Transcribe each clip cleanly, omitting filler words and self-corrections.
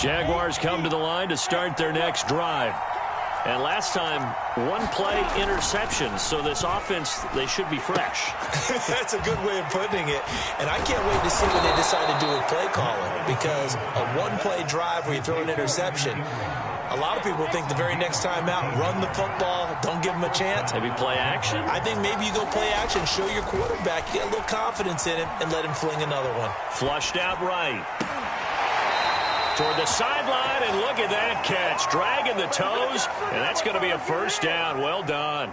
Jaguars come to the line to start their next drive. And last time, one-play interception. So this offense, they should be fresh. That's a good way of putting it. And I can't wait to see what they decide to do with play calling. Because a one-play drive where you throw an interception, a lot of people think the very next time out, run the football, don't give them a chance. Maybe play action? I think maybe you go play action, show your quarterback, get a little confidence in him, and let him fling another one. Flushed out right. Toward the sideline, and look at that catch. Dragging the toes, and that's going to be a first down. Well done.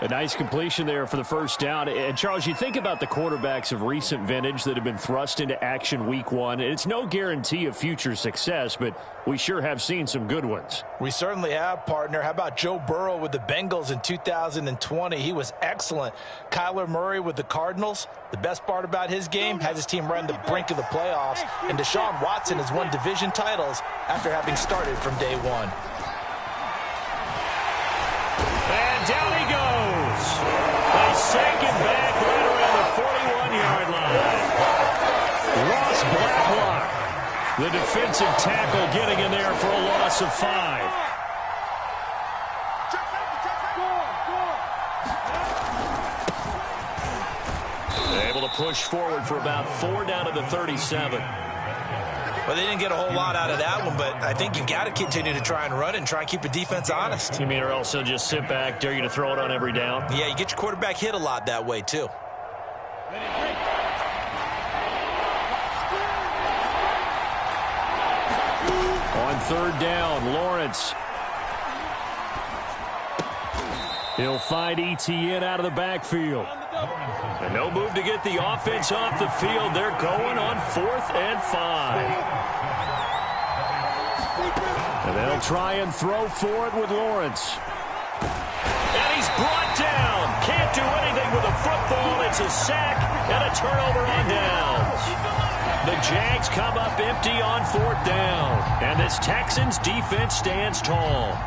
A nice completion there for the first down. And, Charles, you think about the quarterbacks of recent vintage that have been thrust into action week one. It's no guarantee of future success, but we sure have seen some good ones. We certainly have, partner. How about Joe Burrow with the Bengals in 2020? He was excellent. Kyler Murray with the Cardinals. The best part about his game has his team right on the brink of the playoffs. And Deshaun Watson has won division titles after having started from day one. And down he goes. They sink him back right around the 41-yard line. Ross Blacklock, the defensive tackle, getting in there for a loss of 5. Able to push forward for about 4 down to the 37. Well, they didn't get a whole lot out of that one, but I think you've got to continue to try and run and try and keep the defense honest. You mean or else they'll just sit back, dare you to throw it on every down? Yeah, you get your quarterback hit a lot that way, too. On third down, Lawrence. He'll find ETN out of the backfield. And no move to get the offense off the field. They're going on 4th and 5. And they'll try and throw for it with Lawrence. And he's brought down. Can't do anything with a football. It's a sack and a turnover on downs. The Jags come up empty on 4th down. And this Texans defense stands tall.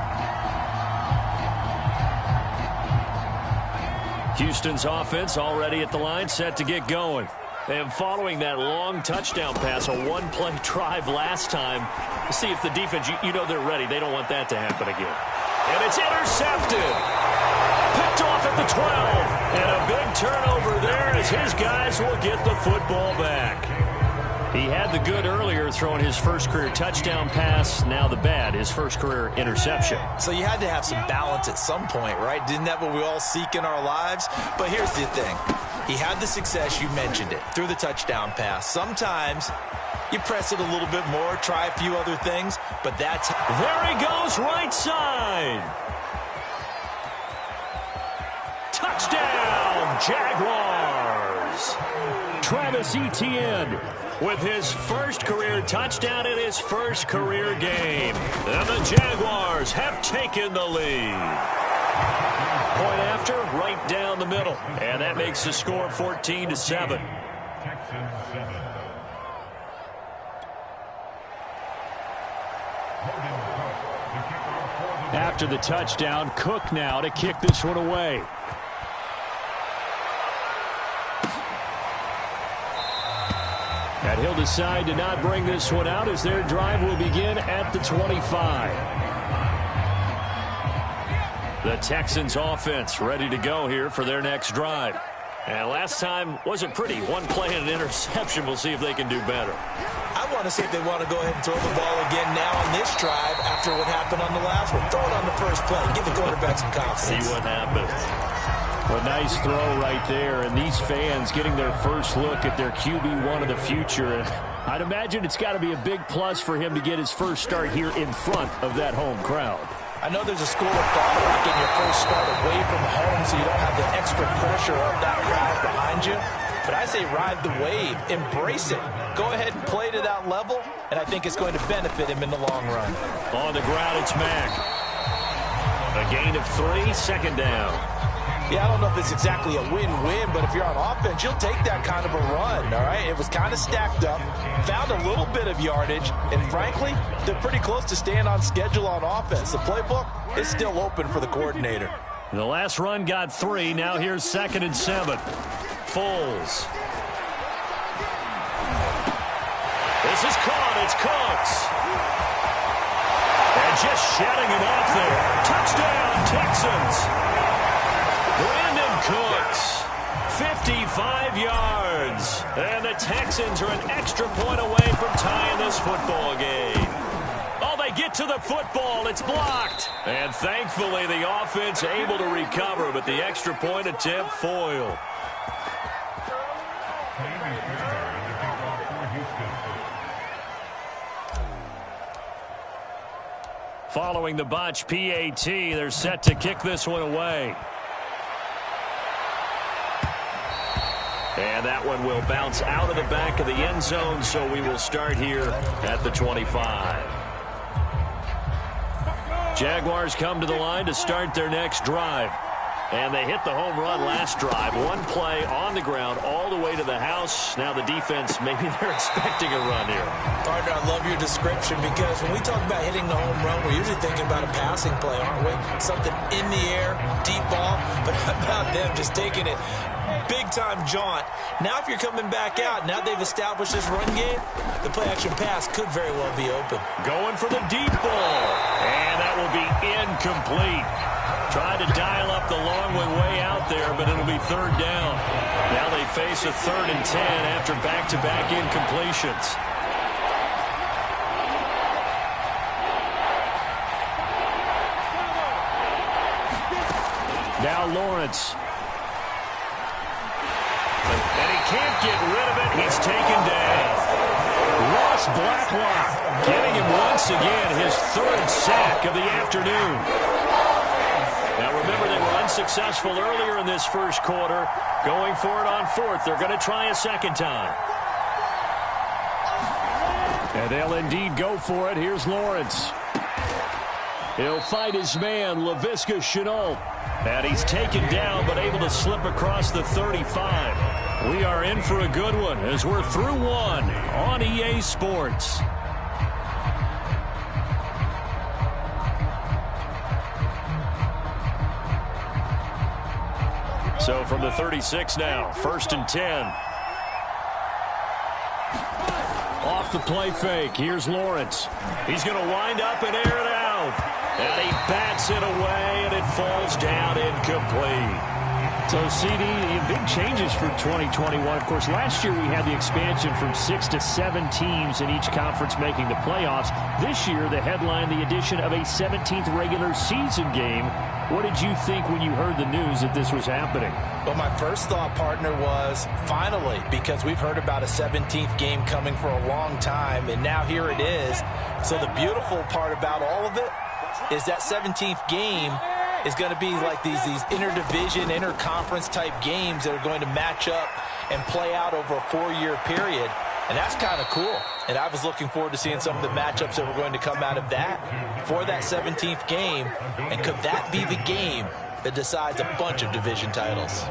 Houston's offense already at the line, set to get going. And following that long touchdown pass, a one-play drive last time, see if the defense, you know they're ready. They don't want that to happen again. And it's intercepted. Picked off at the 12. And a big turnover there as his guys will get the football back. He had the good earlier, throwing his first career touchdown pass. Now the bad, his first career interception. So you had to have some balance at some point, right? Didn't that what we all seek in our lives? But here's the thing. He had the success, you mentioned it, through the touchdown pass. Sometimes you press it a little bit more, try a few other things, but that's... There he goes, right side. Touchdown, Jaguars. Travis Etienne with his first career touchdown in his first career game. And the Jaguars have taken the lead. Point after, right down the middle. And that makes the score 14-7. After the touchdown, Cook now to kick this one away. And he'll decide to not bring this one out as their drive will begin at the 25. The Texans offense ready to go here for their next drive. And last time wasn't pretty. One play and an interception. We'll see if they can do better. I want to see if they want to go ahead and throw the ball again now on this drive after what happened on the last one. Throw it on the first play. Give the quarterback some confidence. See what happens. A nice throw right there, and these fans getting their first look at their QB1 of the future. And I'd imagine it's got to be a big plus for him to get his first start here in front of that home crowd. I know there's a school of thought about getting your first start away from home so you don't have the extra pressure of that crowd behind you. But I say ride the wave. Embrace it. Go ahead and play to that level, and I think it's going to benefit him in the long run. On the ground, it's Mack. A gain of 3, second down. Yeah, I don't know if it's exactly a win-win, but if you're on offense, you'll take that kind of a run, all right? It was kind of stacked up, found a little bit of yardage, and frankly, they're pretty close to staying on schedule on offense. The playbook is still open for the coordinator. The last run got 3. Now here's 2nd and 7. Foles. This is caught. It's Cooks. And just shedding him off there. Touchdown, Texans. Brandon Cooks. 55 yards. And the Texans are an extra point away from tying this football game. Oh, they get to the football. It's blocked. And thankfully, the offense able to recover, but the extra point attempt foiled. Following the botch PAT, they're set to kick this one away. And that one will bounce out of the back of the end zone, so we will start here at the 25. Jaguars come to the line to start their next drive. And they hit the home run last drive. One play on the ground all the way to the house. Now the defense, maybe they're expecting a run here. Partner, I love your description because when we talk about hitting the home run, we're usually thinking about a passing play, aren't we? Something in the air, deep ball. But how about them just taking it big-time jaunt? Now if you're coming back out, now they've established this run game, the play-action pass could very well be open. Going for the deep ball. And that will be incomplete. Tried to dial up the long one way out there, but it'll be third down. Now they face a 3rd and 10 after back-to-back incompletions. Now Lawrence. And he can't get rid of it. He's taken down. Ross Blacklock getting him once again, his 3rd sack of the afternoon. Now remember, they were unsuccessful earlier in this first quarter. Going for it on 4th. They're going to try a second time. And they'll indeed go for it. Here's Lawrence. He'll fight his man, Laviska Shenault. And he's taken down, but able to slip across the 35. We are in for a good one as we're through one on EA Sports. So from the 36 now, 1st and 10. Off the play fake, here's Lawrence. He's going to wind up and air it out. And he bats it away, and it falls down incomplete. So, CD, big changes for 2021. Of course, last year we had the expansion from 6 to 7 teams in each conference making the playoffs. This year, the headline, the addition of a 17th regular season game. What did you think when you heard the news that this was happening? Well, my first thought, partner, was finally, because we've heard about a 17th game coming for a long time, and now here it is. So the beautiful part about all of it is that 17th game is going to be like these interdivision, interconference type games that are going to match up and play out over a 4-year period. And that's kind of cool. And I was looking forward to seeing some of the matchups that were going to come out of that for that 17th game. And could that be the game that decides a bunch of division titles?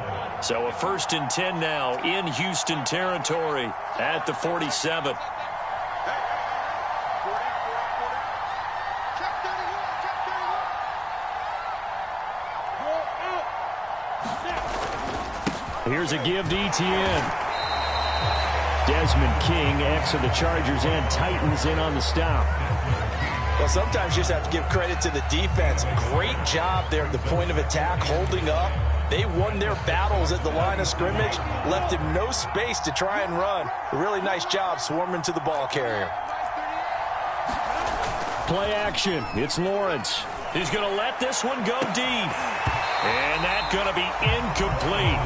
So a 1st and 10 now in Houston territory at the 47. Here's a give to Etienne. Desmond King, ex of the Chargers and Titans, in on the stop. Well, sometimes you just have to give credit to the defense. Great job there at the point of attack, holding up. They won their battles at the line of scrimmage, left him no space to try and run. A really nice job swarming to the ball carrier. Play action. It's Lawrence. He's going to let this one go deep. And that's going to be incomplete.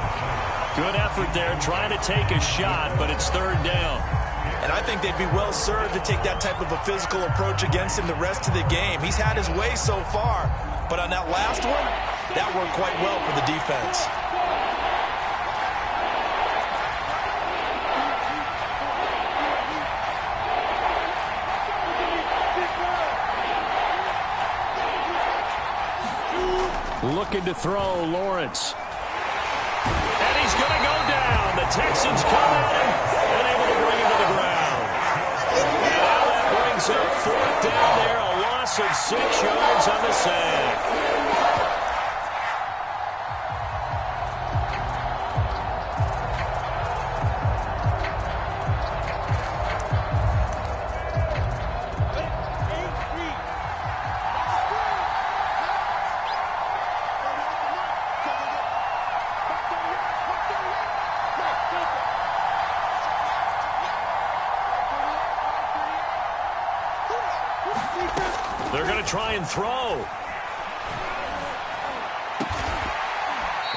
Good effort there, trying to take a shot, but it's 3rd down. And I think they'd be well served to take that type of a physical approach against him the rest of the game. He's had his way so far, but on that last one, that worked quite well for the defense. Looking to throw, Lawrence. And he's going to go down. The Texans come at him and able to bring him to the ground. And now that brings up 4th down there. A loss of 6 yards on the sack. going to try and throw.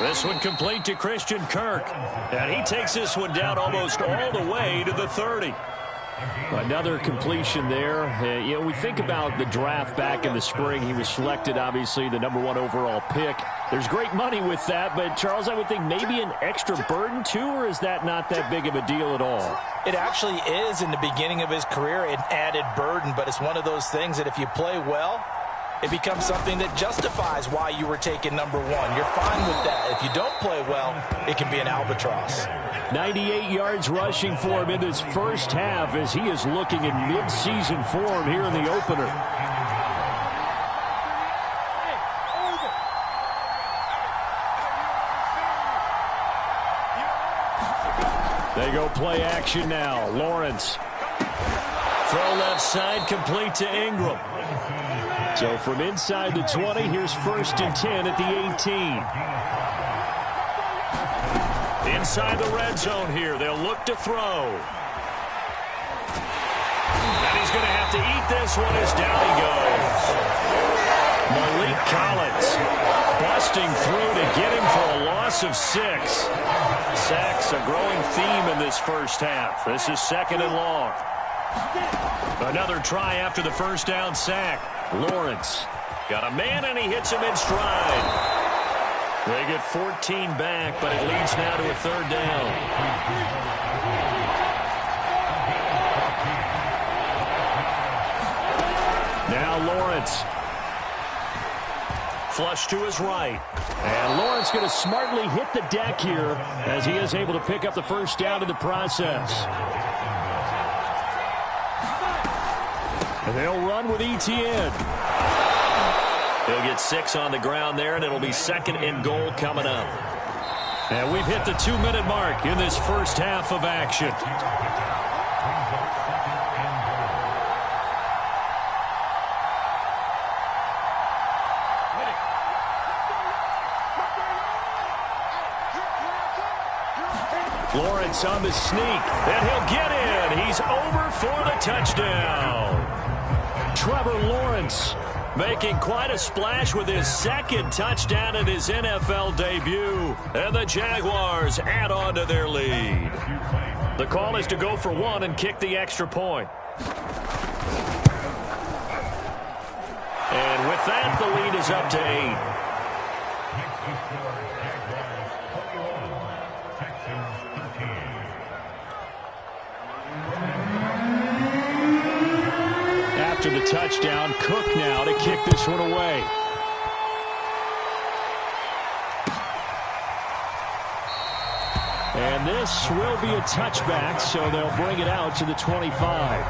This one complete to Christian Kirk. And he takes this one down almost all the way to the 30. Another completion there. We think about the draft back in the spring. He was selected, obviously, the #1 overall pick. There's great money with that, but, Charles, I would think maybe an extra burden, too, or is that not that big of a deal at all? It actually is in the beginning of his career, an added burden, but it's one of those things that if you play well, it becomes something that justifies why you were taken #1. You're fine with that. If you don't play well, it can be an albatross. 98 yards rushing for him in this first half as he is looking in mid-season form here in the opener. They go play action now. Lawrence. Throw left side, complete to Ingram. So from inside the 20, here's 1st and 10 at the 18. Inside the red zone here, they'll look to throw. And he's going to have to eat this one as down he goes. Malik Collins busting through to get him for a loss of 6. Sacks, a growing theme in this first half. This is 2nd and long. Another try after the first down sack. Lawrence got a man, and he hits him in stride. They get 14 back, but it leads now to a 3rd down. Now Lawrence. Flush to his right. And Lawrence going to smartly hit the deck here as he is able to pick up the first down in the process. And they'll run with ETN. He'll get 6 on the ground there, and it'll be 2nd and goal coming up. And we've hit the 2-minute mark in this first half of action. Lawrence on the sneak, and he'll get in. He's over for the touchdown. Trevor Lawrence making quite a splash with his 2nd touchdown in his NFL debut. And the Jaguars add on to their lead. The call is to go for 1 and kick the extra point. And with that, the lead is up to 8. After the touchdown, Cook now to kick this one away. And this will be a touchback, so they'll bring it out to the 25.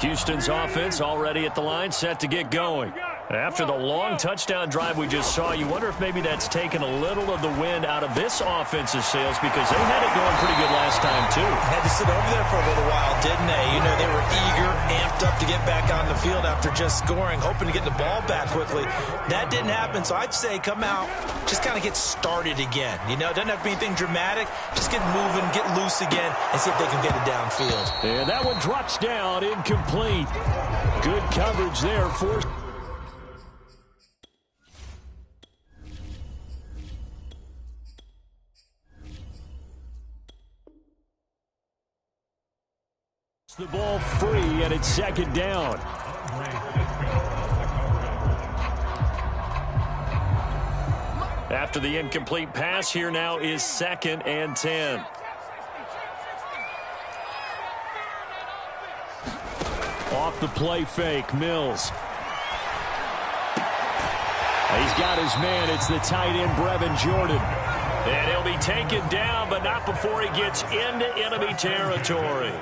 Houston's offense already at the line, set to get going. After the long touchdown drive we just saw, you wonder if maybe that's taken a little of the wind out of this offense's sails, because they had it going pretty good last time, too. Had to sit over there for a little while, didn't they? You know, they were eager, amped up to get back on the field after just scoring, hoping to get the ball back quickly. That didn't happen, so I'd say come out, just kind of get started again. You know, it doesn't have to be anything dramatic. Just get moving, get loose again, and see if they can get it downfield. And that one drops down, incomplete. Good coverage there for... the ball free, and it's 2nd down. After the incomplete pass, here now is 2nd and 10. Off the play fake, Mills. He's got his man. It's the tight end, Brevin Jordan. And he'll be taken down, but not before he gets into enemy territory.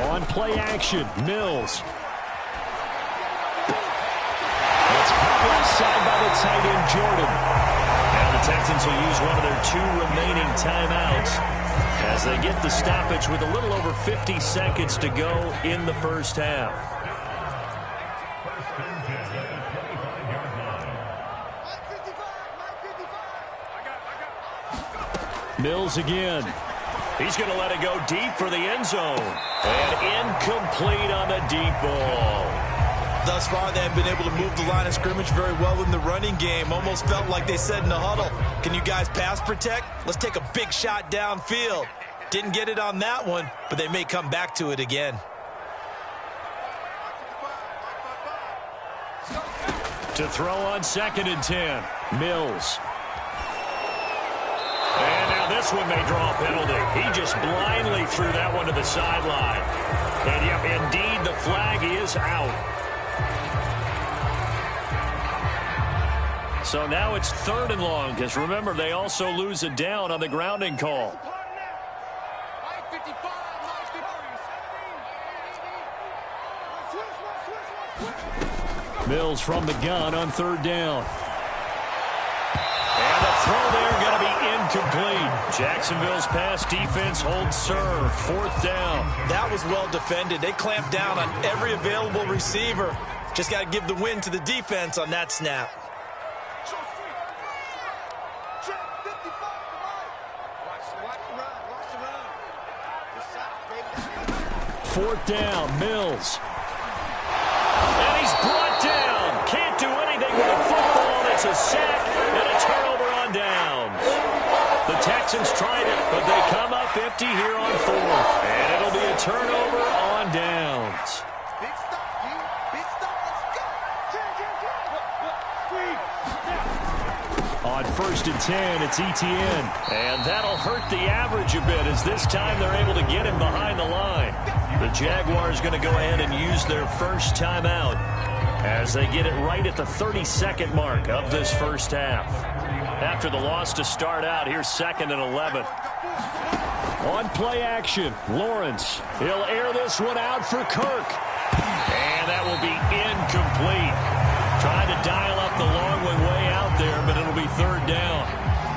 On play action, Mills. It's caught left side by the tight end, Jordan. And the Texans will use one of their 2 remaining timeouts. as they get the stoppage with a little over 50 seconds to go in the first half. Mills again. He's going to let it go deep for the end zone. And incomplete on the deep ball. Thus far, they have been able to move the line of scrimmage very well in the running game. Almost felt like they said in the huddle, can you guys pass protect? Let's take a big shot downfield. Didn't get it on that one, but they may come back to it again. To throw on 2nd and 10. Mills. And now this one may draw a penalty. He just blindly threw that one to the sideline. And yep, indeed, the flag is out. So now it's 3rd and long, because remember, they also lose a down on the grounding call. Mills from the gun on 3rd down. And the throw there going to be incomplete. Jacksonville's pass defense holds serve. 4th down. That was well defended. They clamped down on every available receiver. Just got to give the win to the defense on that snap. 4th down, Mills. And he's brought down. Can't do anything with a football. It's a sack and a turnover on downs. The Texans tried it, but they come up empty here on 4th. And it'll be a turnover on downs. On 1st and 10, it's Etienne. And that'll hurt the average a bit, as this time they're able to get him behind the line. The Jaguars going to go ahead and use their first timeout as they get it right at the 32nd mark of this first half. After the loss to start out, here's 2nd and 11. On play action, Lawrence. He'll air this one out for Kirk. And that will be incomplete. Trying to dial up the long way out there, but it'll be 3rd down.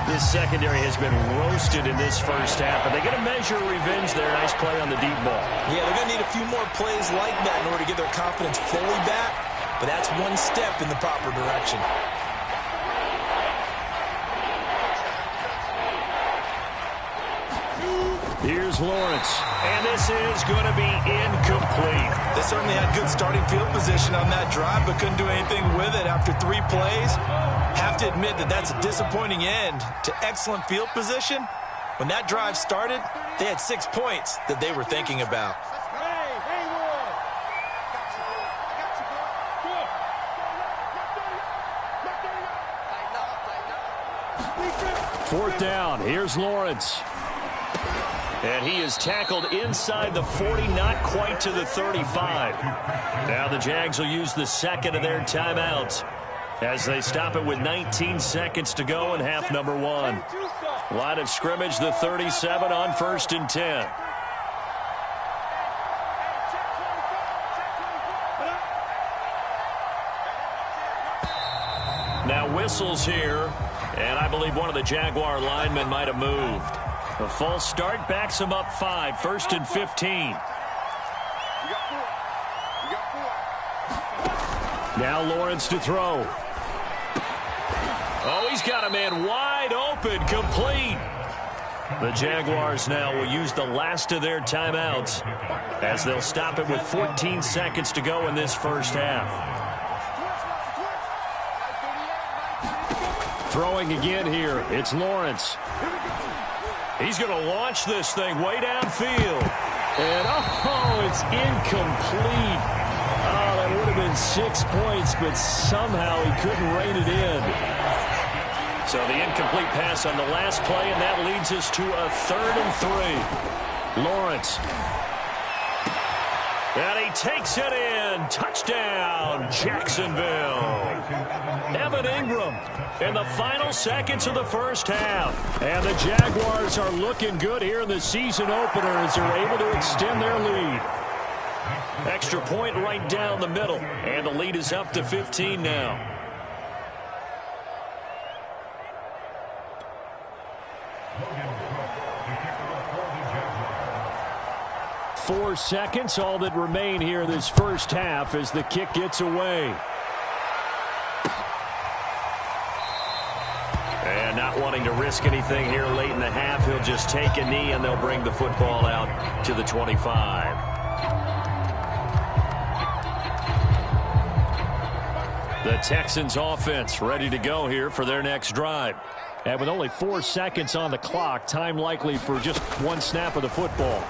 This secondary has been roasted in this first half, but they're going to measure revenge there. Nice play on the deep ball. Yeah, they're going to need a few more plays like that in order to get their confidence fully back, but that's one step in the proper direction. Here's Lawrence, and this is going to be incomplete. They certainly had good starting field position on that drive, but couldn't do anything with it after 3 plays. Have to admit that that's a disappointing end to excellent field position. When that drive started, they had 6 points that they were thinking about. Fourth down, here's Lawrence. And he is tackled inside the 40, not quite to the 35. Now the Jags will use the second of their timeouts as they stop it with 19 seconds to go in half number 1. Line of scrimmage, the 37 on 1st and 10. Now whistles here, and I believe one of the Jaguar linemen might have moved. A false start backs him up 5, 1st and 15. Now Lawrence to throw. Oh, he's got a man wide open, complete. The Jaguars now will use the last of their timeouts as they'll stop it with 14 seconds to go in this first half. Throwing again here, it's Lawrence. He's going to launch this thing way downfield. And, oh, it's incomplete. Oh, that would have been 6 points, but somehow he couldn't rein it in. So the incomplete pass on the last play, and that leads us to a 3rd and 3. Lawrence. And he takes it in. Touchdown, Jacksonville. Evan Ingram in the final seconds of the first half. And the Jaguars are looking good here in the season opener as they're able to extend their lead. Extra point right down the middle. And the lead is up to 15 now. 4 seconds, all that remain here this first half as the kick gets away. And not wanting to risk anything here late in the half, he'll just take a knee and they'll bring the football out to the 25. The Texans offense ready to go here for their next drive. And with only 4 seconds on the clock, time likely for just one snap of the football.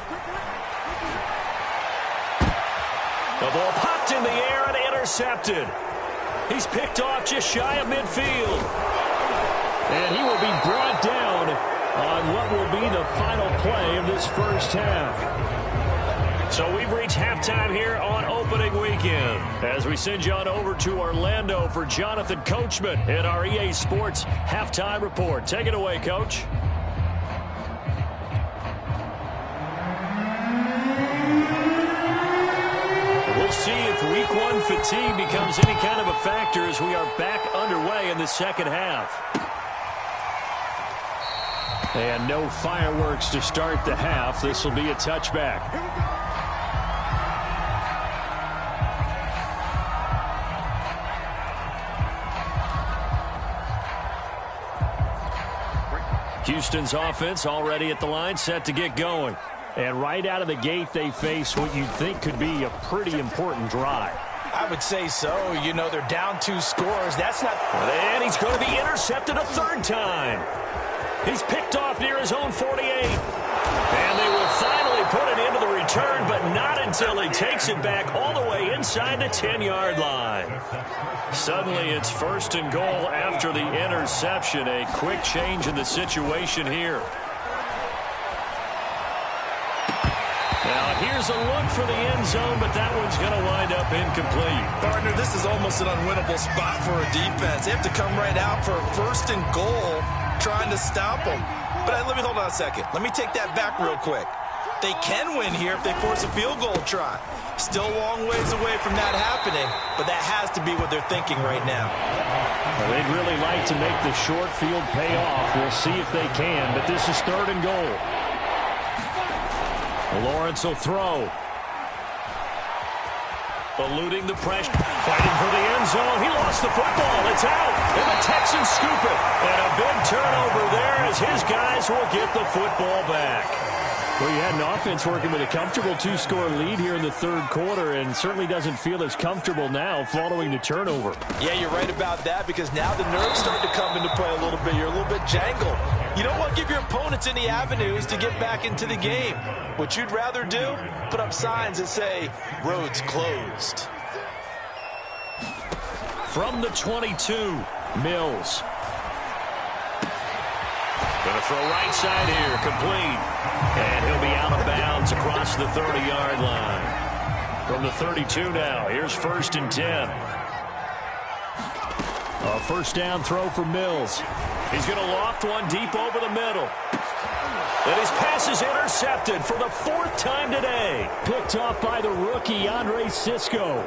The ball popped in the air and intercepted. He's picked off just shy of midfield. And he will be brought down on what will be the final play of this first half. So we've reached halftime here on opening weekend as we send you on over to Orlando for Jonathan Coachman in our EA Sports Halftime Report. Take it away, Coach. We'll see if week one fatigue becomes any kind of a factor as we are back underway in the second half. And no fireworks to start the half. This will be a touchback. Houston's offense already at the line, set to get going. And right out of the gate, they face what you'd think could be a pretty important drive. I would say so. You know, they're down 2 scores. That's not... And he's going to be intercepted a third time. He's picked off near his own 48. And they will finally put it into the return, but not until he takes it back all the way inside the 10-yard line. Suddenly it's 1st and goal after the interception. A quick change in the situation here. Now here's a look for the end zone, but that one's going to wind up incomplete. Partner, this is almost an unwinnable spot for a defense. They have to come right out for a 1st and goal, trying to stop them. But let me hold on a second. Let me take that back real quick. They can win here if they force a field goal try. Still a long ways away from that happening, but that has to be what they're thinking right now. Well, they'd really like to make the short field pay off. We'll see if they can, but this is 3rd and goal. Lawrence will throw. Eluding the pressure. Fighting for the end zone. He lost the football. It's out. And the Texans scoop it. And a big turnover there as his guys will get the football back. Well, you had an offense working with a comfortable 2-score lead here in the 3rd quarter and certainly doesn't feel as comfortable now following the turnover. Yeah, you're right about that because now the nerves start to come into play a little bit. You're a little bit jangled. You don't want to give your opponents any avenues to get back into the game. What you'd rather do, put up signs that say, roads closed. From the 22, Mills. Going to throw right side here, complete. And he'll be out of bounds across the 30-yard line. From the 32 now, here's 1st and 10. A 1st down throw for Mills. He's going to loft one deep over the middle. And his pass is intercepted for the 4th time today. Picked off by the rookie, Andre Sisco.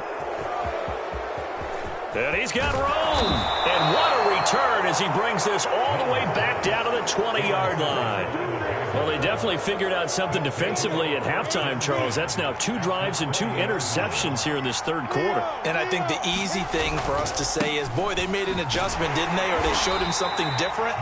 And he's got room. And what a return as he brings this all the way back down to the 20-yard line. Well, they definitely figured out something defensively at halftime, Charles. That's now 2 drives and 2 interceptions here in this 3rd quarter. And I think the easy thing for us to say is, boy, they made an adjustment, didn't they? Or they showed him something different.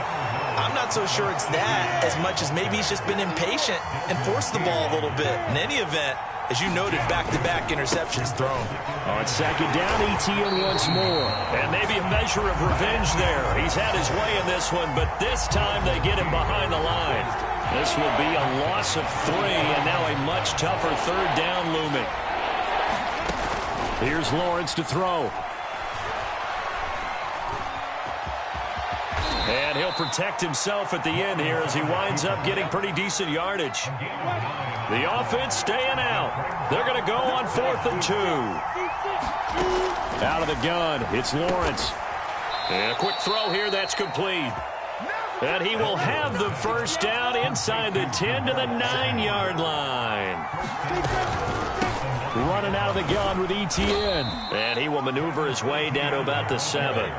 I'm not so sure it's that as much as maybe he's just been impatient and forced the ball a little bit. In any event, as you noted, back-to-back interceptions thrown. On 2nd down, Etienne once more. And maybe a measure of revenge there. He's had his way in this one, but this time they get him behind the line. This will be a loss of 3, and now a much tougher 3rd down looming. Here's Lawrence to throw. And he'll protect himself at the end here as he winds up getting pretty decent yardage. The offense staying out. They're going to go on 4th and 2. Out of the gun, it's Lawrence. And a quick throw here, that's complete. And he will have the 1st down inside the 10 to the 9-yard line. Running out of the gun with Etienne. And he will maneuver his way down to about the 7.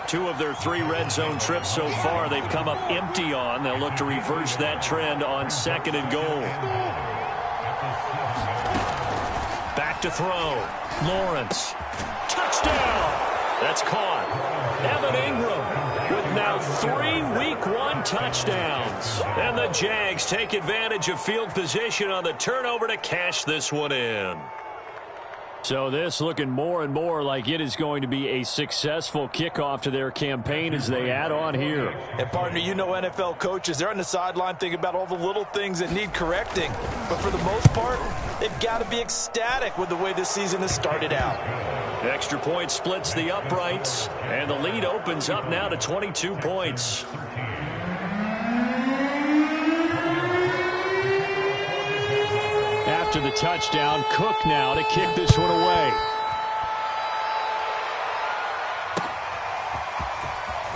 2 of their 3 red zone trips so far they've come up empty on. They'll look to reverse that trend on 2nd and goal. to throw. Lawrence. Touchdown. That's caught. Evan Ingram with now 3 Week 1 touchdowns. And the Jags take advantage of field position on the turnover to cash this one in. So this looking more and more like it is going to be a successful kickoff to their campaign as they add on here. And partner, you know NFL coaches, they're on the sideline thinking about all the little things that need correcting. But for the most part, they've got to be ecstatic with the way this season has started out. Extra point splits the uprights, and the lead opens up now to 22 points. After the touchdown, Cook now to kick this one away.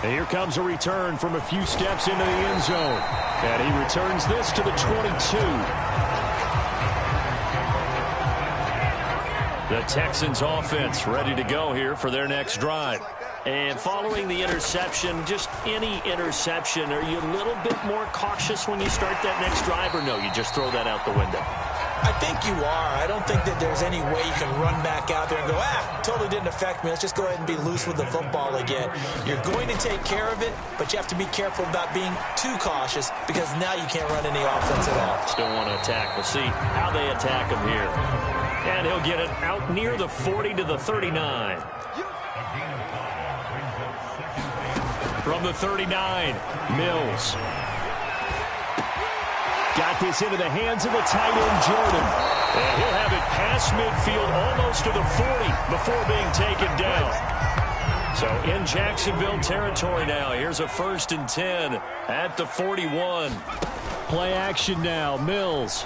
And here comes a return from a few steps into the end zone. And he returns this to the 22. The Texans offense ready to go here for their next drive. And following the interception, just any interception, are you a little bit more cautious when you start that next drive, or no, you just throw that out the window? I think you are. I don't think that there's any way you can run back out there and go, totally didn't affect me. Let's just go ahead and be loose with the football again. You're going to take care of it, but you have to be careful about being too cautious because now you can't run any offense at all. Still want to attack. We'll see how they attack him here. And he'll get it out near the 40 to the 39. From the 39, Mills. Got this into the hands of the tight end, Jordan. And he'll have it past midfield almost to the 40 before being taken down. So in Jacksonville territory now. Here's a 1st and 10 at the 41. Play action now, Mills.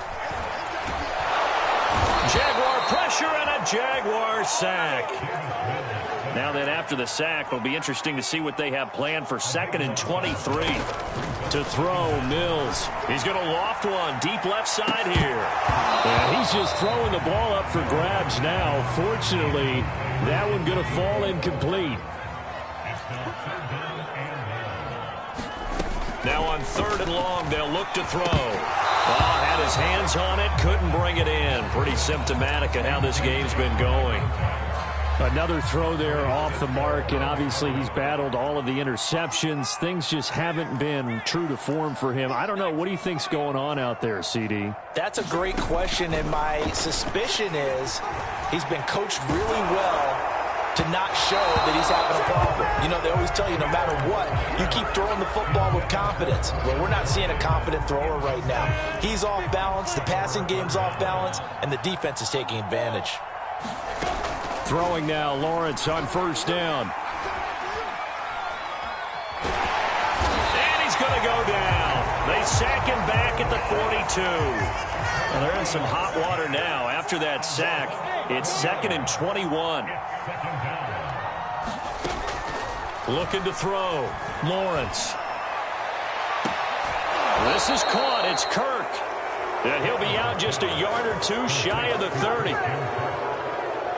Jaguar pressure and a Jaguar sack. Now then, after the sack, it'll be interesting to see what they have planned for 2nd and 23. To throw, Mills. He's going to loft one deep left side here. And he's just throwing the ball up for grabs now. Fortunately, that one going to fall incomplete. Now on 3rd and long, they'll look to throw. Oh, had his hands on it, couldn't bring it in. Pretty symptomatic of how this game's been going. Another throw there off the mark, and obviously he's battled all of the interceptions. Things just haven't been true to form for him. I don't know. What do you think's going on out there, CD? That's a great question, and my suspicion is he's been coached really well to not show that he's having a problem. You know, they always tell you no matter what, you keep throwing the football with confidence. Well, we're not seeing a confident thrower right now. He's off balance, the passing game's off balance, and the defense is taking advantage. Throwing now, Lawrence on 1st down. And he's going to go down. They sack him back at the 42. Well, they're in some hot water now. After that sack, it's 2nd and 21. Looking to throw. Lawrence. This is caught. It's Kirk. And he'll be out just a yard or two shy of the 30.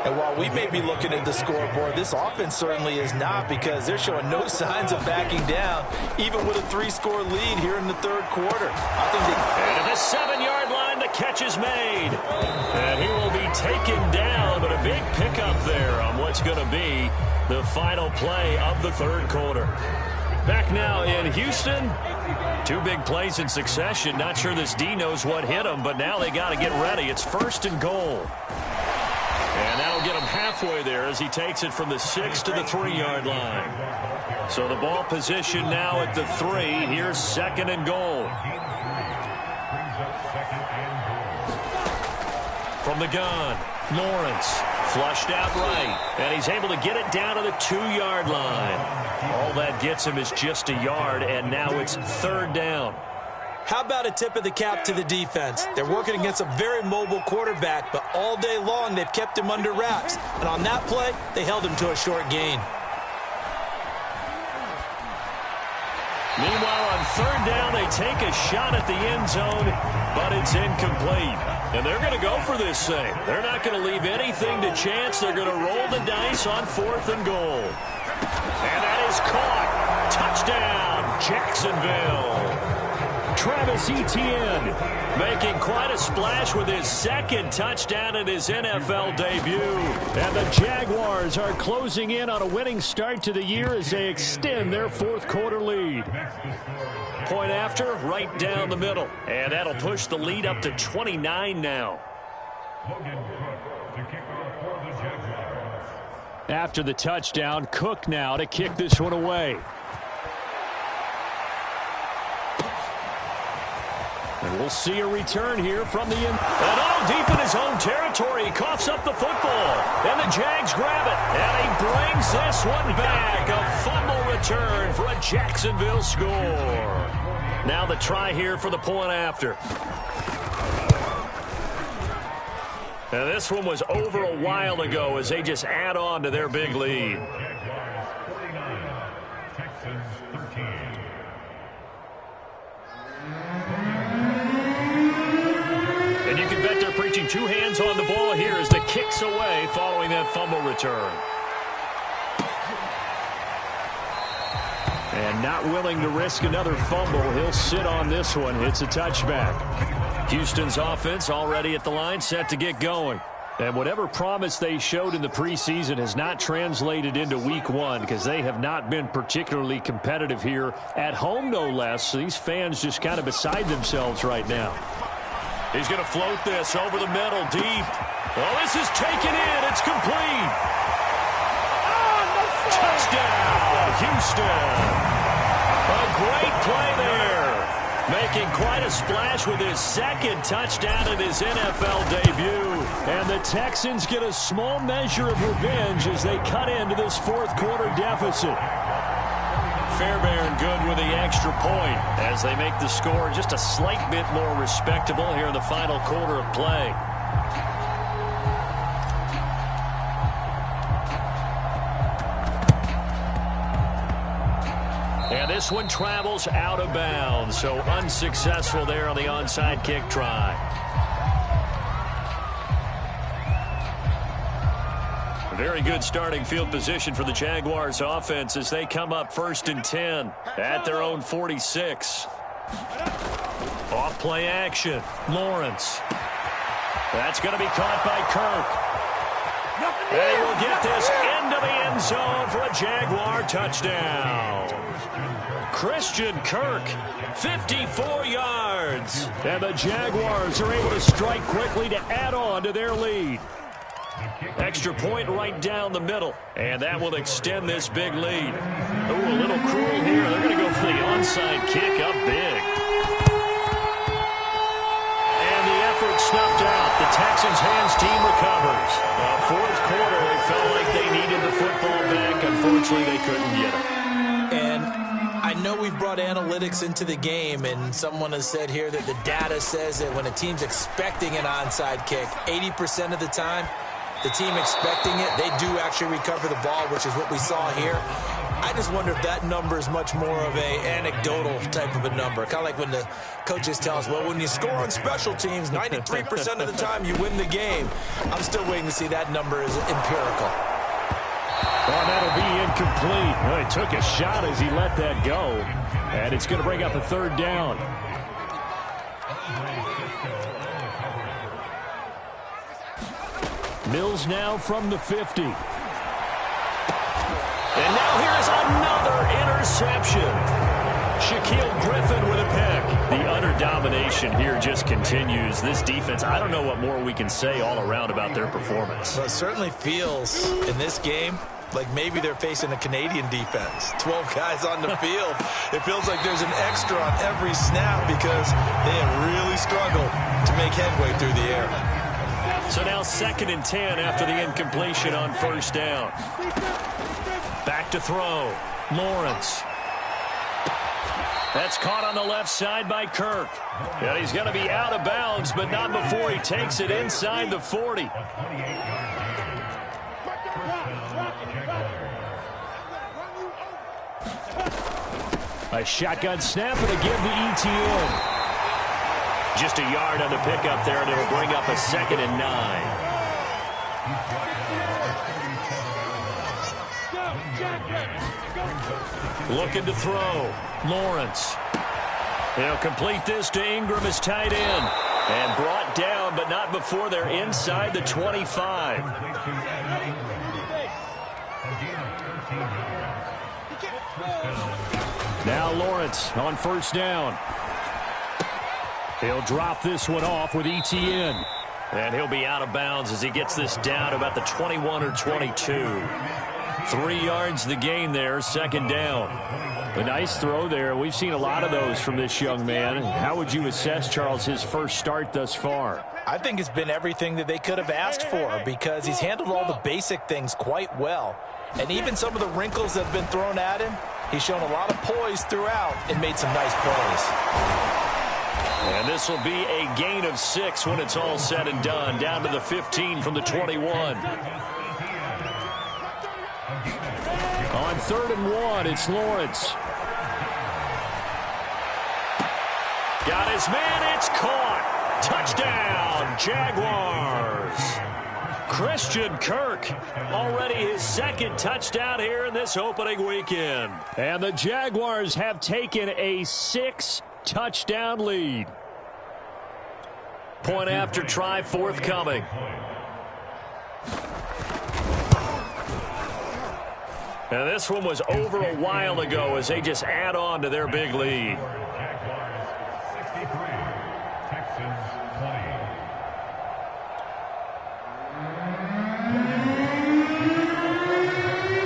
And while we may be looking at the scoreboard, this offense certainly is not, because they're showing no signs of backing down, even with a 3-score lead here in the 3rd quarter. I think and at the 7-yard line, the catch is made. And he will be taken down, but a big pickup there on what's going to be the final play of the 3rd quarter. Back now in Houston. 2 big plays in succession. Not sure this D knows what hit him, but now they got to get ready. It's 1st and goal. And that'll get him halfway there as he takes it from the 6 to the 3-yard line. So the ball position now at the 3. Here's 2nd and goal. From the gun, Lawrence flushed out right. And he's able to get it down to the 2-yard line. All that gets him is just a yard, and now it's 3rd down. How about a tip of the cap to the defense? They're working against a very mobile quarterback, but all day long they've kept him under wraps. And on that play, they held him to a short gain. Meanwhile, on 3rd down, they take a shot at the end zone, but it's incomplete. And they're going to go for this thing. They're not going to leave anything to chance. They're going to roll the dice on 4th and goal. And that is caught. Touchdown, Jacksonville. Travis Etienne. Making quite a splash with his second touchdown in his NFL debut. And the Jaguars are closing in on a winning start to the year as they extend their fourth quarter lead. Point after, right down the middle. And that'll push the lead up to 29 now. After the touchdown, Cook now to kick this one away. And we'll see a return here from the end. And all deep in his own territory. He coughs up the football. And the Jags grab it. And he brings this one back. A fumble return for a Jacksonville score. Now the try here for the point after. Now this one was over a while ago as they just add on to their big lead. And you can bet they're preaching two hands on the ball here as the kick's away following that fumble return. And not willing to risk another fumble, he'll sit on this one. It's a touchback. Houston's offense already at the line, set to get going. And whatever promise they showed in the preseason has not translated into week one because they have not been particularly competitive here at home, no less. So these fans just kind of beside themselves right now. He's going to float this over the middle, deep. Oh, this is taken in. It's complete. Touchdown, Houston. A great play there. Making quite a splash with his second touchdown in his NFL debut. And the Texans get a small measure of revenge as they cut into this fourth quarter deficit. Fairbairn good with the extra point as they make the score just a slight bit more respectable here in the final quarter of play. And this one travels out of bounds, so unsuccessful there on the onside kick try. A very good starting field position for the Jaguars offense as they come up 1st and 10 at their own 46. Off play action. Lawrence. That's going to be caught by Kirk. They will get this into the end zone for a Jaguar touchdown. Christian Kirk, 54 yards. And the Jaguars are able to strike quickly to add on to their lead. Extra point right down the middle, and that will extend this big lead. Ooh, a little cruel here. They're going to go for the onside kick up big. And the effort snuffed out. The Texans' hands team recovers. Fourth quarter, they felt like they needed the football back. Unfortunately, they couldn't get it. And I know we've brought analytics into the game, and someone has said here that the data says that when a team's expecting an onside kick, 80% of the time, the team expecting it, they do actually recover the ball, which is what we saw here. I just wonder if that number is much more of a anecdotal type of a number. Kind of like when the coaches tell us, well, when you score on special teams, 93% of the time you win the game. I'm still waiting to see that number is empirical. Well, that'll be incomplete. Well, he took a shot as he let that go. And it's going to bring up a third down. Mills now from the 50. And now here's another interception. Shaquille Griffin with a pick. The utter domination here just continues. This defense, I don't know what more we can say all around about their performance. Well, it certainly feels in this game like maybe they're facing a Canadian defense. 12 guys on the field. It feels like there's an extra on every snap because they have really struggled to make headway through the air. So now 2nd and 10 after the incompletion on 1st down. Back to throw. Lawrence. That's caught on the left side by Kirk. And he's going to be out of bounds, but not before he takes it inside the 40. A shotgun snap and a give to Etienne. Just a yard on the pickup there, and it'll bring up a 2nd and 9. Looking to throw. Lawrence. He'll complete this to Ingram as tight end. And brought down, but not before they're inside the 25. Now Lawrence on first down. He'll drop this one off with ETN. And he'll be out of bounds as he gets this down about the 21 or 22. 3 yards the gain there, second down. A nice throw there. We've seen a lot of those from this young man. How would you assess, Charles, his first start thus far? I think it's been everything that they could have asked for because he's handled all the basic things quite well. And even some of the wrinkles that have been thrown at him, he's shown a lot of poise throughout and made some nice plays. And this will be a gain of 6 when it's all said and done. Down to the 15 from the 21. On 3rd and 1, it's Lawrence. Got his man, it's caught. Touchdown, Jaguars. Christian Kirk, already his 2nd touchdown here in this opening weekend. And the Jaguars have taken a 6-touchdown lead. Point after try forthcoming. And this one was over a while ago as they just add on to their big lead.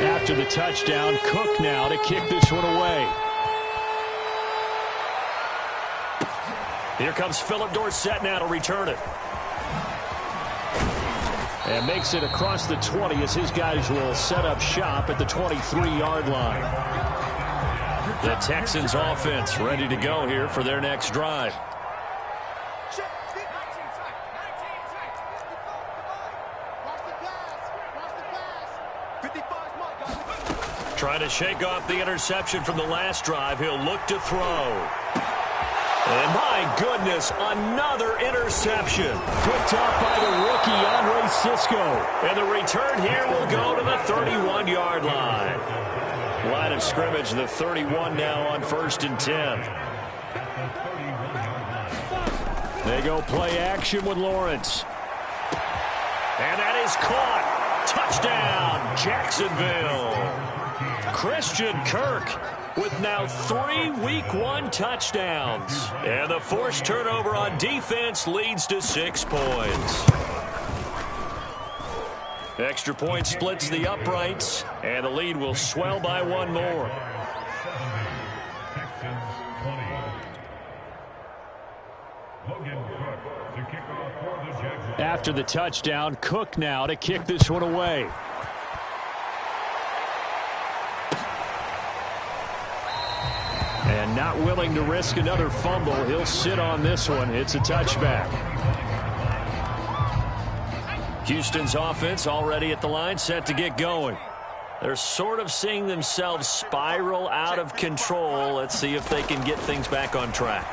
After the touchdown, Cook now to kick this one away. Here comes Philip Dorsett now to return it. And makes it across the 20 as his guys will set up shop at the 23-yard line. The Texans offense ready to go here for their next drive. Trying to shake off the interception from the last drive. He'll look to throw. And my goodness, another interception. Picked off by the rookie, Andre Cisco. And the return here will go to the 31-yard line. Line of scrimmage, the 31 now on 1st and 10. They go play action with Lawrence. And that is caught. Touchdown, Jacksonville. Christian Kirk with now 3 Week 1 touchdowns. And the forced turnover on defense leads to 6 points. Extra point splits the uprights, and the lead will swell by 1 more. After the touchdown, Cook now to kick this one away. And not willing to risk another fumble. He'll sit on this one. It's a touchback. Houston's offense already at the line, set to get going. They're sort of seeing themselves spiral out of control. Let's see if they can get things back on track.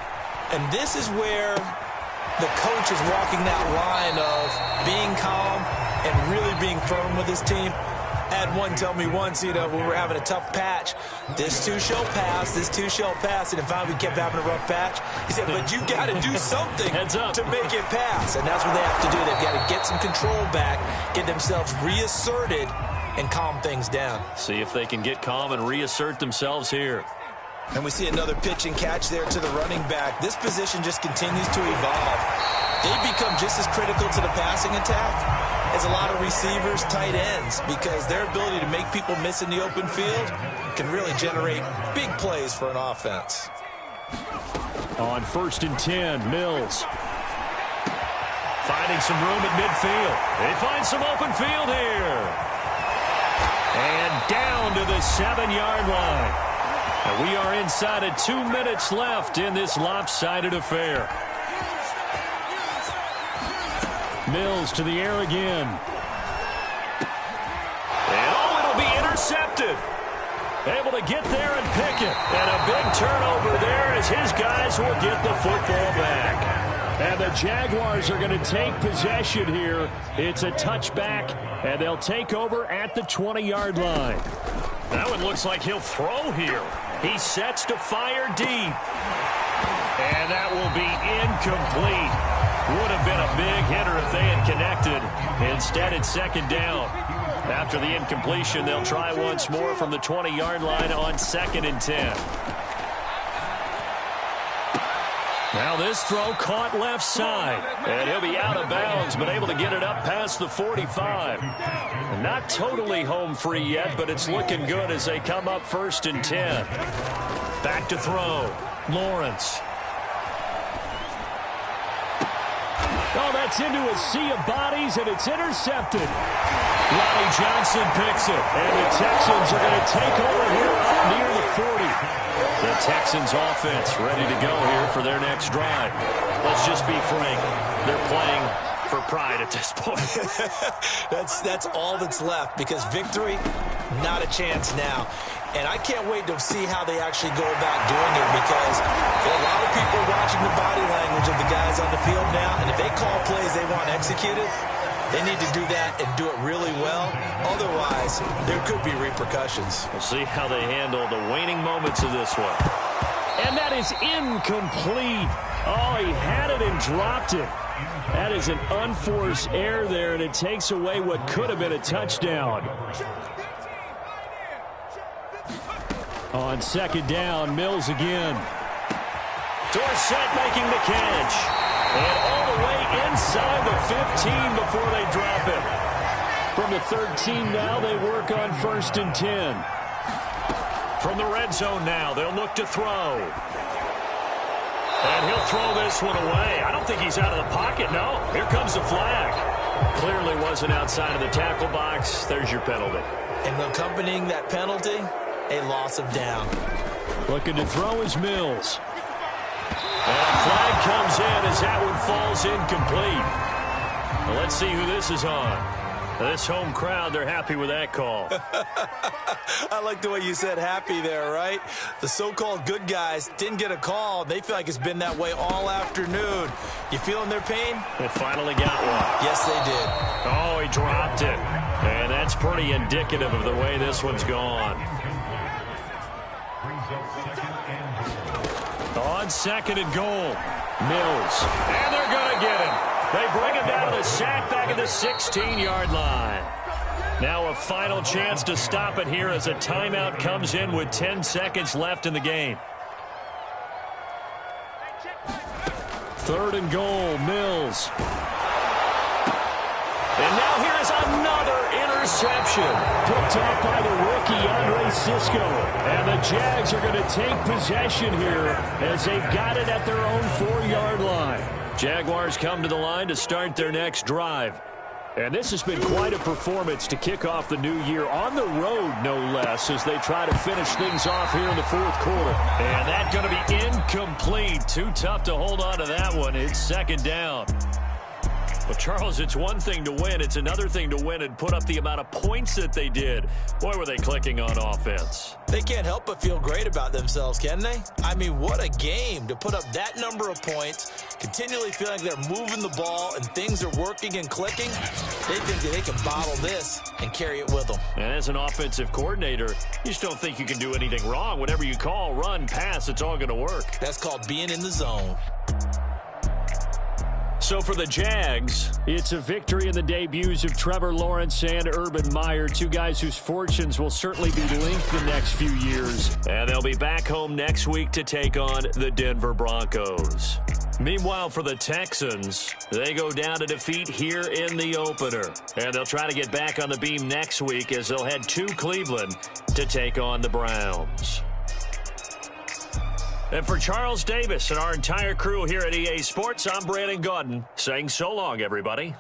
And this is where the coach is walking that line of being calm and really being firm with his team. I had one tell me once, when we were having a tough patch, this too shall pass, this too shall pass, and finally we kept having a rough patch. He said, but you got to do something to make it pass, and that's what they have to do. They've got to get some control back, get themselves reasserted, and calm things down. See if they can get calm and reassert themselves here. And we see another pitch and catch there to the running back. This position just continues to evolve. They become just as critical to the passing attack as a lot of receivers, tight ends, because their ability to make people miss in the open field can really generate big plays for an offense. On 1st and 10, Mills. Finding some room at midfield. They find some open field here. And down to the 7-yard line. And we are inside of 2 minutes left in this lopsided affair. Mills to the air again. And it'll be intercepted. Able to get there and pick it. And a big turnover there as his guys will get the football back. And the Jaguars are going to take possession here. It's a touchback, and they'll take over at the 20-yard line. That one looks like he'll throw here. He sets to fire deep. And that will be incomplete. Would have been a big hitter if they had connected. Instead, it's second down. After the incompletion, they'll try once more from the 20-yard line on 2nd and 10. Now this throw caught left side. And he'll be out of bounds, but able to get it up past the 45. Not totally home free yet, but it's looking good as they come up 1st and 10. Back to throw. Lawrence. Oh, that's into a sea of bodies, and it's intercepted. Ronnie Johnson picks it, and the Texans are going to take over here up near the 40. The Texans offense ready to go here for their next drive. Let's just be frank. They're playing for pride at this point. That's all that's left, because victory, not a chance now. And I can't wait to see how they actually go about doing it, because there are a lot of people watching the body language of the guys on the field now, and if they call plays they want executed, they need to do that and do it really well. Otherwise, there could be repercussions. We'll see how they handle the waning moments of this one. And that is incomplete. Oh, he had it and dropped it. That is an unforced error there, and it takes away what could have been a touchdown. On 2nd down, Mills again. Dorsett making the catch. And all the way inside the 15 before they drop it. From the 13 now, they work on 1st and 10. From the red zone now, they'll look to throw. And he'll throw this one away. I don't think he's out of the pocket, no. Here comes the flag. Clearly wasn't outside of the tackle box. There's your penalty. And accompanying that penalty, a loss of down. Looking to throw is Mills. And a flag comes in as that one falls incomplete. Well, let's see who this is on. This home crowd, they're happy with that call. I like the way you said happy there, right? The so-called good guys didn't get a call. They feel like it's been that way all afternoon. You feeling their pain? They finally got one. Yes, they did. Oh, he dropped it. And that's pretty indicative of the way this one's gone. On 2nd and goal, Mills. And they're going to get him. They bring him down to the sack back at the 16-yard line. Now a final chance to stop it here as a timeout comes in with 10 seconds left in the game. 3rd and goal, Mills. And now here is another interception. Picked off by the rookie, Andre Sisco. And the Jags are going to take possession here as they've got it at their own 4-yard line. Jaguars come to the line to start their next drive. And this has been quite a performance to kick off the new year on the road, no less, as they try to finish things off here in the 4th quarter. And that's going to be incomplete. Too tough to hold on to that one. It's 2nd down. Well, Charles, it's one thing to win. It's another thing to win and put up the amount of points that they did. Boy, were they clicking on offense. They can't help but feel great about themselves, can they? I mean, what a game to put up that number of points, continually feeling like they're moving the ball and things are working and clicking. They think that they can bottle this and carry it with them. And as an offensive coordinator, you just don't think you can do anything wrong. Whatever you call, run, pass, it's all going to work. That's called being in the zone. So for the Jags, it's a victory in the debuts of Trevor Lawrence and Urban Meyer, two guys whose fortunes will certainly be linked the next few years. And they'll be back home next week to take on the Denver Broncos. Meanwhile, for the Texans, they go down to defeat here in the opener. And they'll try to get back on the beam next week as they'll head to Cleveland to take on the Browns. And for Charles Davis and our entire crew here at EA Sports, I'm Brandon Gaudin saying so long, everybody.